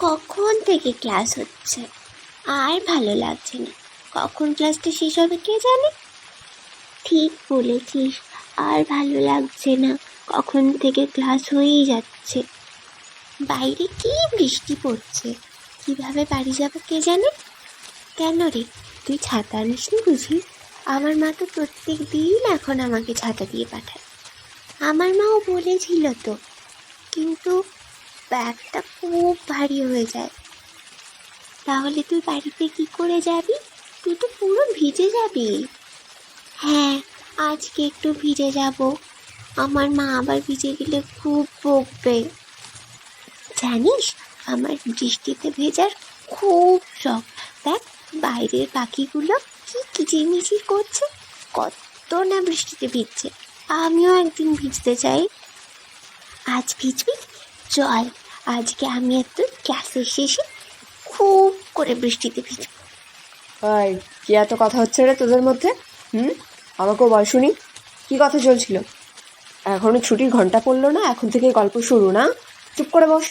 কখন থেকে ক্লাস হচ্ছে, আর ভালো লাগছে না। কখন ক্লাসটা শেষ হবে কে জানে। ঠিক বলেছিস, আর ভালো লাগছে না। কখন থেকে ক্লাস হয়েই যাচ্ছে। বাইরে কি বৃষ্টি পড়ছে, কিভাবে বাড়ি যাবো কে জানে। কেন রে, তুই ছাতা আনিসনি বুঝি? আমার মা তো প্রত্যেক দিন এখন আমাকে ছাতা দিয়ে পাঠায়। আমার মাও বলেছিল তো, কিন্তু ব্যাগটা খুব ভারী হয়ে যায়। তাহলে তুই বাড়িতে কি করে যাবি? তুই তো পুরো ভিজে যাবি। হ্যাঁ, আজকে একটু ভিজে যাব। আমার মা আবার ভিজে গেলে খুব বকবে। জানিস, আমার বৃষ্টিতে ভেজার খুব শখ। দেখ, বাইরের পাখিগুলো কি কিচিরমিচির করছে, কত না বৃষ্টিতে ভিজছে। আমিও একদিন ভিজতে চাই। আজ ভিজবি? চল, আজকে আমি আর তুই ক্লাসের শেষে খুব করে বৃষ্টিতে ভিজব। ভাই, কি এত কথা হচ্ছে রে তোদের মধ্যে? আমাকেও বল শুনি, কি কথা চলছিল? এখনো ছুটির ঘন্টা পড়লো না, এখন থেকে গল্প শুরু না? চুপ করে বস।